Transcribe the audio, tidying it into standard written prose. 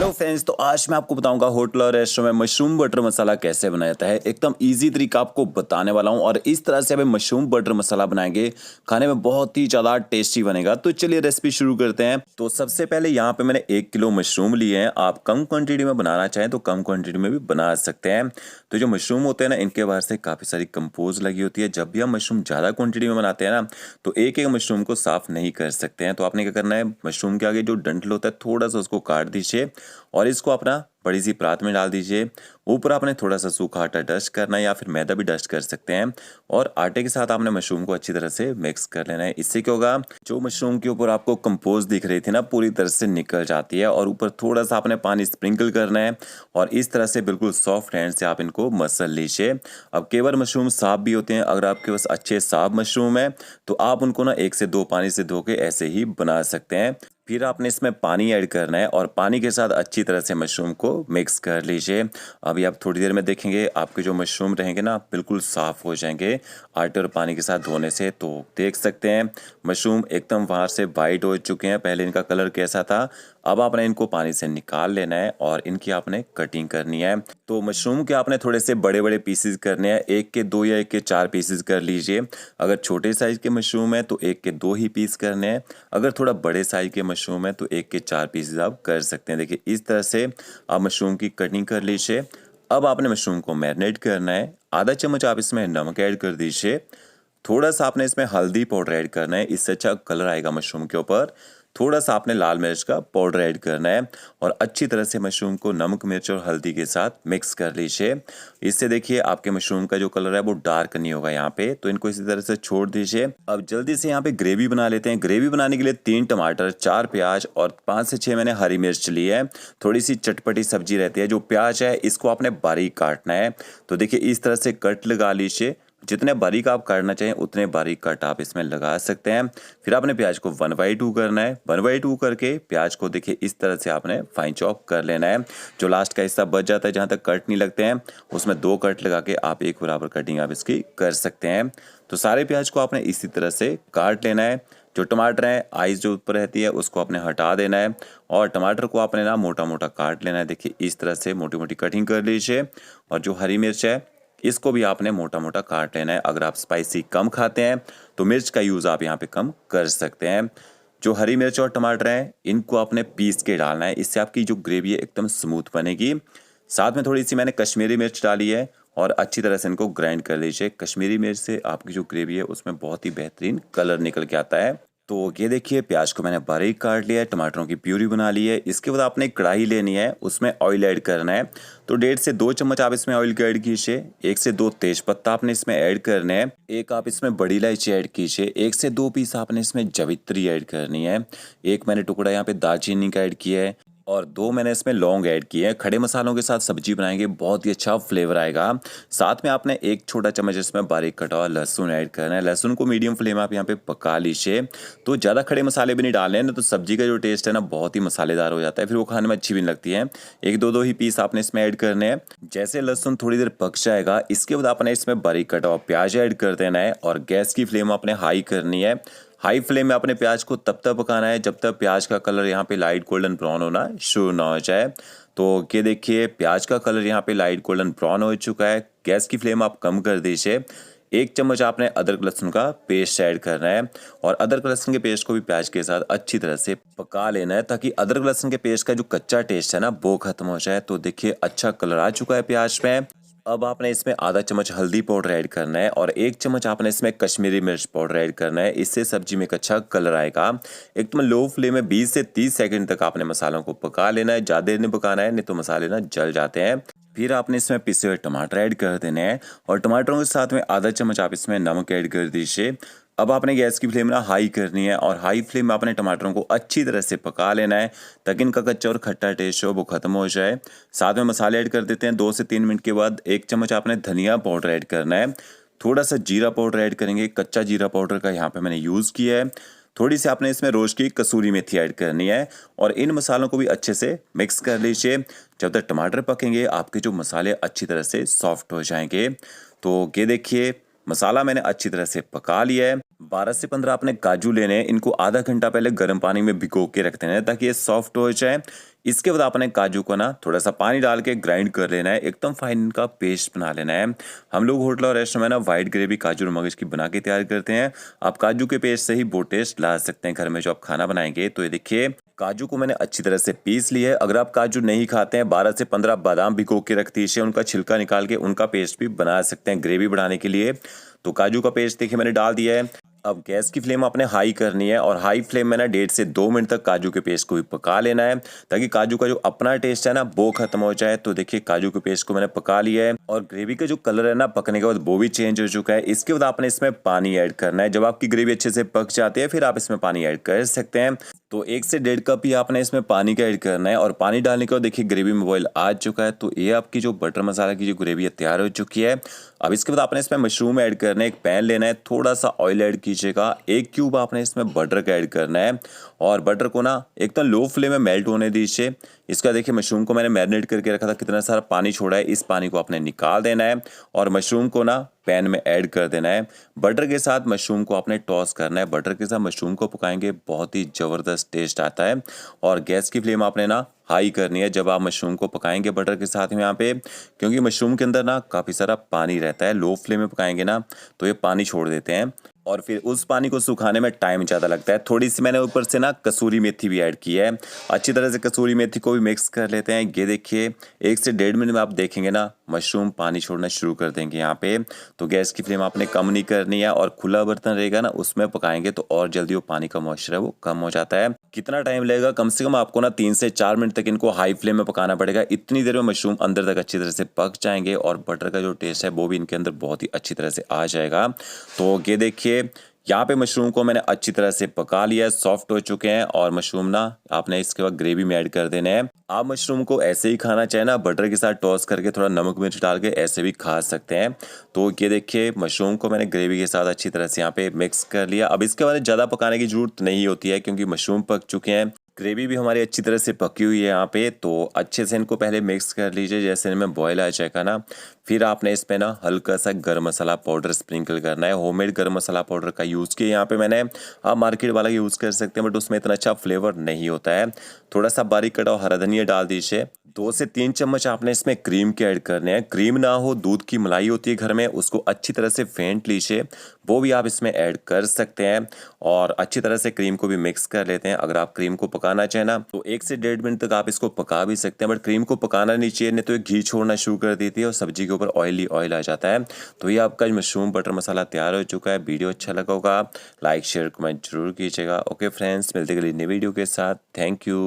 Hello friends, तो आज मैं आपको बताऊंगा होटल और रेस्टोरेंट में मशरूम बटर मसाला कैसे बनाया जाता है। एकदम इजी तरीका आपको बताने वाला हूं और इस तरह से हमें मशरूम बटर मसाला बनाएंगे, खाने में बहुत ही ज़्यादा टेस्टी बनेगा। तो चलिए रेसिपी शुरू करते हैं। तो सबसे पहले यहाँ पे मैंने 1 किलो मशरूम लिए हैं। आप कम क्वान्टिटी में बनाना चाहें तो कम क्वान्टिटी में भी बना सकते हैं। तो जो मशरूम होते हैं ना, इनके बाहर से काफ़ी सारी कंपोज लगी होती है। जब भी हम मशरूम ज़्यादा क्वान्टिटी में बनाते हैं ना, तो एक एक मशरूम को साफ़ नहीं कर सकते हैं। तो आपने क्या करना है, मशरूम के आगे जो डंठल होता है थोड़ा सा उसको काट दीजिए और इसको अपना बड़ी सी परात में डाल दीजिए। ऊपर आपने थोड़ा सा सूखा आटा डस्ट करना है या फिर मैदा भी डस्ट कर सकते हैं और आटे के साथ आपने मशरूम को अच्छी तरह से मिक्स कर लेना है। इससे क्या होगा, जो मशरूम के ऊपर आपको कंपोज दिख रही थी ना, पूरी तरह से निकल जाती है। और ऊपर थोड़ा सा आपने पानी स्प्रिंकल करना है और इस तरह से बिल्कुल सॉफ्ट हैंड से आप इनको मसल लीजिए। अब केवल मशरूम साफ भी होते हैं, अगर आपके पास अच्छे साफ मशरूम है तो आप उनको ना 1 से 2 पानी से धो के ऐसे ही बना सकते हैं। फिर आपने इसमें पानी ऐड करना है और पानी के साथ अच्छी तरह से मशरूम को मिक्स कर लीजिए। अभी आप थोड़ी देर में देखेंगे आपके जो मशरूम रहेंगे ना, बिल्कुल साफ़ हो जाएंगे आटे और पानी के साथ धोने से। तो देख सकते हैं मशरूम एकदम बाहर से वाइट हो चुके हैं। पहले इनका कलर कैसा था, अब आपने इनको पानी से निकाल लेना है और इनकी आपने कटिंग करनी है। तो मशरूम के आपने थोड़े से बड़े बड़े पीसेस करने हैं, 1 के 2 या 1 के 4 पीसेस कर लीजिए। अगर छोटे साइज़ के मशरूम है तो 1 के 2 ही पीस करने हैं। अगर थोड़ा बड़े साइज़ के मशरूम है तो 1 के 4 पीसेस आप कर सकते हैं। देखिए इस तरह से आप मशरूम की कटिंग कर लीजिए। अब आपने मशरूम को मैरिनेट करना है। आधा चम्मच आप इसमें नमक ऐड कर दीजिए। थोड़ा सा आपने इसमें हल्दी पाउडर ऐड करना है, इससे अच्छा कलर आएगा मशरूम के ऊपर। थोड़ा सा आपने लाल मिर्च का पाउडर ऐड करना है और अच्छी तरह से मशरूम को नमक मिर्च और हल्दी के साथ मिक्स कर लीजिए। इससे देखिए आपके मशरूम का जो कलर है वो डार्क नहीं होगा यहाँ पे। तो इनको इसी तरह से छोड़ दीजिए। अब जल्दी से यहाँ पे ग्रेवी बना लेते हैं। ग्रेवी बनाने के लिए 3 टमाटर, 4 प्याज और 5 से 6 मैंने हरी मिर्च ली है। थोड़ी सी चटपटी सब्जी रहती है। जो प्याज है इसको आपने बारीक काटना है। तो देखिए इस तरह से कट लगा लीजिए। जितने बारीक आप काटना चाहें उतने बारीक कट आप इसमें लगा सकते हैं। फिर आपने प्याज को 1/2 करना है। 1/2 करके प्याज को देखिए इस तरह से आपने फाइन चॉप कर लेना है। जो लास्ट का हिस्सा बच जाता है जहाँ तक कट नहीं लगते हैं, उसमें 2 कट लगा के आप एक बराबर कटिंग आप इसकी कर सकते हैं। तो सारे प्याज को आपने इसी तरह से काट लेना है। जो टमाटर है, आइस जो ऊपर रहती है उसको आपने हटा देना है और टमाटर को आपने ना मोटा मोटा काट लेना है। देखिए इस तरह से मोटी मोटी कटिंग कर लीजिए। और जो हरी मिर्च है इसको भी आपने मोटा मोटा काट लेना है। अगर आप स्पाइसी कम खाते हैं तो मिर्च का यूज़ आप यहाँ पे कम कर सकते हैं। जो हरी मिर्च और टमाटर हैं इनको आपने पीस के डालना है, इससे आपकी जो ग्रेवी है एकदम स्मूथ बनेगी। साथ में थोड़ी सी मैंने कश्मीरी मिर्च डाली है और अच्छी तरह से इनको ग्राइंड कर लीजिए। कश्मीरी मिर्च से आपकी जो ग्रेवी है उसमें बहुत ही बेहतरीन कलर निकल के आता है। तो ये देखिए प्याज को मैंने बारीक काट लिया है, टमाटरों की प्यूरी बना ली है। इसके बाद आपने कढ़ाई लेनी है, उसमें ऑयल ऐड करना है। तो 1.5 से 2 चम्मच आप इसमें ऑयल को ऐड कीजिए। 1 से 2 तेज पत्ता आपने इसमें ऐड करने हैं। एक आप इसमें बड़ी इलायची ऐड कीजिए। 1 से 2 पीस आपने इसमें जवित्री ऐड करनी है। एक मैंने टुकड़ा यहाँ पे दालचीनी का ऐड किया है और 2 मैंने इसमें लौंग ऐड किए हैं। खड़े मसालों के साथ सब्जी बनाएंगे, बहुत ही अच्छा फ्लेवर आएगा। साथ में आपने 1 छोटा चम्मच इसमें बारीक कटा हुआ लहसुन ऐड करना है। लहसुन को मीडियम फ्लेम आप यहाँ पे पका लीजिए। तो ज़्यादा खड़े मसाले भी नहीं डालने हैं ना, तो सब्जी का जो टेस्ट है ना बहुत ही मसालेदार हो जाता है, फिर वो खाने में अच्छी भी नहीं लगती है। 1-2 ही पीस आपने इसमें ऐड करने हैं। जैसे लहसुन थोड़ी देर पक जाएगा, इसके बाद आपने इसमें बारीक कटा हुआ प्याज ऐड कर देना है और गैस की फ्लेम आपने हाई करनी है। हाई फ्लेम में अपने प्याज को तब तक पकाना है जब तक प्याज का कलर यहाँ पे लाइट गोल्डन ब्राउन होना शुरू ना हो जाए। तो ये देखिए प्याज का कलर यहाँ पे लाइट गोल्डन ब्राउन हो चुका है। गैस की फ्लेम आप कम कर दीजिए। 1 चम्मच आपने अदरक लहसुन का पेस्ट ऐड करना है और अदरक लहसुन के पेस्ट को भी प्याज के साथ अच्छी तरह से पका लेना है, ताकि अदरक लहसुन के पेस्ट का जो कच्चा टेस्ट है ना वो खत्म हो जाए। तो देखिए अच्छा कलर आ चुका है प्याज में। अब आपने इसमें आधा चम्मच हल्दी पाउडर ऐड करना है और 1 चम्मच आपने इसमें कश्मीरी मिर्च पाउडर ऐड करना है। इससे सब्जी में एक अच्छा कलर आएगा। एकदम लो फ्लेम में 20 से 30 सेकंड तक आपने मसालों को पका लेना है। ज़्यादा देर नहीं पकाना है, नहीं तो मसाले ना जल जाते हैं। फिर आपने इसमें पिसे हुए टमाटर ऐड कर देने हैं और टमाटरों के साथ में आधा चम्मच आप इसमें नमक ऐड कर दीजिए। अब आपने गैस की फ्लेम ना हाई करनी है और हाई फ्लेम में आपने टमाटरों को अच्छी तरह से पका लेना है, ताकि इनका कच्चा और खट्टा टेस्ट हो वो खत्म हो जाए। साथ में मसाले ऐड कर देते हैं। 2 से 3 मिनट के बाद 1 चम्मच आपने धनिया पाउडर ऐड करना है। थोड़ा सा जीरा पाउडर ऐड करेंगे, कच्चा जीरा पाउडर का यहाँ पे मैंने यूज़ किया है। थोड़ी सी आपने इसमें रोज की कसूरी मेथी ऐड करनी है और इन मसालों को भी अच्छे से मिक्स कर लीजिए। जब तक टमाटर पकेंगे आपके जो मसाले अच्छी तरह से सॉफ्ट हो जाएंगे। तो ये देखिए मसाला मैंने अच्छी तरह से पका लिया है। 12 से 15 आपने काजू लेने हैं, इनको आधा घंटा पहले गर्म पानी में भिगो के रख देना है ताकि ये सॉफ्ट हो जाए। इसके बाद आपने काजू को ना थोड़ा सा पानी डाल के ग्राइंड कर लेना है, एकदम फाइन इनका पेस्ट बना लेना है। हम लोग होटल और रेस्टोरेंट में ना वाइट ग्रेवी काजू और मगज की बना के तैयार करते हैं। आप काजू के पेस्ट से ही वो टेस्ट ला सकते हैं घर में जो आप खाना बनाएंगे। तो ये देखिए काजू को मैंने अच्छी तरह से पीस लिया है। अगर आप काजू नहीं खाते हैं, 12 से 15 बादाम भिगो के रख दीजिए, उनका छिलका निकाल के उनका पेस्ट भी बना सकते हैं ग्रेवी बढ़ाने के लिए। तो काजू का पेस्ट देखिए मैंने डाल दिया है। अब गैस की फ्लेम आपने हाई करनी है और हाई फ्लेम में ना 1.5 से 2 मिनट तक काजू के पेस्ट को भी पका लेना है ताकि काजू का जो अपना टेस्ट है ना वो खत्म हो जाए। तो देखिए काजू के पेस्ट को मैंने पका लिया है और ग्रेवी का जो कलर है ना पकने के बाद वो भी चेंज हो चुका है। इसके बाद आपने इसमें पानी ऐड करना है। जब आपकी ग्रेवी अच्छे से पक जाती है फिर आप इसमें पानी ऐड कर सकते हैं। तो 1 से 1.5 कप ही आपने इसमें पानी का ऐड करना है और पानी डालने के बाद देखिए ग्रेवी में बॉईल आ चुका है। तो ये आपकी जो बटर मसाला की जो ग्रेवी है तैयार हो चुकी है। अब इसके बाद आपने इसमें मशरूम ऐड करना है। एक पैन लेना है, थोड़ा सा ऑयल ऐड कीजिएगा, 1 क्यूब आपने इसमें बटर का ऐड करना है और बटर को ना एकदम लो फ्लेम में मेल्ट होने दीजिए। इसका देखिए मशरूम को मैंने मैरिनेट करके रखा था, कितना सारा पानी छोड़ा है, इस पानी को आपने निकाल देना है और मशरूम को ना पैन में ऐड कर देना है। बटर के साथ मशरूम को आपने टॉस करना है। बटर के साथ मशरूम को पकाएंगे, बहुत ही ज़बरदस्त टेस्ट आता है। और गैस की फ्लेम आपने ना हाई करनी है जब आप मशरूम को पकाएंगे बटर के साथ में यहाँ पे, क्योंकि मशरूम के अंदर ना काफ़ी सारा पानी रहता है। लो फ्लेम में पकाएंगे ना तो ये पानी छोड़ देते हैं और फिर उस पानी को सुखाने में टाइम ज़्यादा लगता है। थोड़ी सी मैंने ऊपर से ना कसूरी मेथी भी ऐड की है। अच्छी तरह से कसूरी मेथी को भी मिक्स कर लेते हैं। ये देखिए 1 से 1.5 मिनट में आप देखेंगे ना मशरूम पानी छोड़ना शुरू कर देंगे यहाँ पे। तो गैस की फ्लेम आपने कम नहीं करनी है और खुला बर्तन रहेगा ना उसमें पकाएंगे तो और जल्दी वो पानी का मॉइस्चर है वो कम हो जाता है। कितना टाइम लगेगा? कम से कम आपको ना 3 से 4 मिनट तक इनको हाई फ्लेम में पकाना पड़ेगा। इतनी देर में मशरूम अंदर तक अच्छी तरह से पक जाएंगे और बटर का जो टेस्ट है वो भी इनके अंदर बहुत ही अच्छी तरह से आ जाएगा। तो ये देखिए यहाँ पे मशरूम को मैंने अच्छी तरह से पका लिया है, सॉफ्ट हो चुके हैं और मशरूम ना आपने इसके बाद ग्रेवी में ऐड कर देने हैं। आप मशरूम को ऐसे ही खाना चाहे ना बटर के साथ टॉस करके थोड़ा नमक मिर्च डाल के ऐसे भी खा सकते हैं। तो ये देखिए मशरूम को मैंने ग्रेवी के साथ अच्छी तरह से यहाँ पे मिक्स कर लिया। अब इसके बाद ज़्यादा पकाने की जरूरत नहीं होती है क्योंकि मशरूम पक चुके हैं, ग्रेवी भी हमारी अच्छी तरह से पकी हुई है यहाँ पे। तो अच्छे से इनको पहले मिक्स कर लीजिए, जैसे इनमें बॉयल आ जाएगा ना फिर आपने इसमें ना हल्का सा गरम मसाला पाउडर स्प्रिंकल करना है। होममेड गरम मसाला पाउडर का यूज़ किया यहाँ पे मैंने, आप मार्केट वाला यूज़ कर सकते हैं बट उसमें इतना अच्छा फ्लेवर नहीं होता है। थोड़ा सा बारीक कटा हुआ हरा धनिया डाल दीजिए। 2 से 3 चम्मच आपने इसमें क्रीम के ऐड करने हैं। क्रीम ना हो, दूध की मलाई होती है घर में, उसको अच्छी तरह से फेंट लीजिए, वो भी आप इसमें ऐड कर सकते हैं और अच्छी तरह से क्रीम को भी मिक्स कर लेते हैं। अगर आप क्रीम को पकाना चाहें ना तो 1 से 1.5 मिनट तक आप इसको पका भी सकते हैं बट क्रीम को पकाना नहीं चाहिए, नहीं तो ये घी छोड़ना शुरू कर देती है और सब्जी के ऊपर ऑयली ऑयल आ जाता है। तो ये आपका मशरूम बटर मसाला तैयार हो चुका है। वीडियो अच्छा लगा होगा लाइक शेयर कमेंट जरूर कीजिएगा। ओके फ्रेंड्स, मिलते हैं अगली नई वीडियो के साथ। Thank you.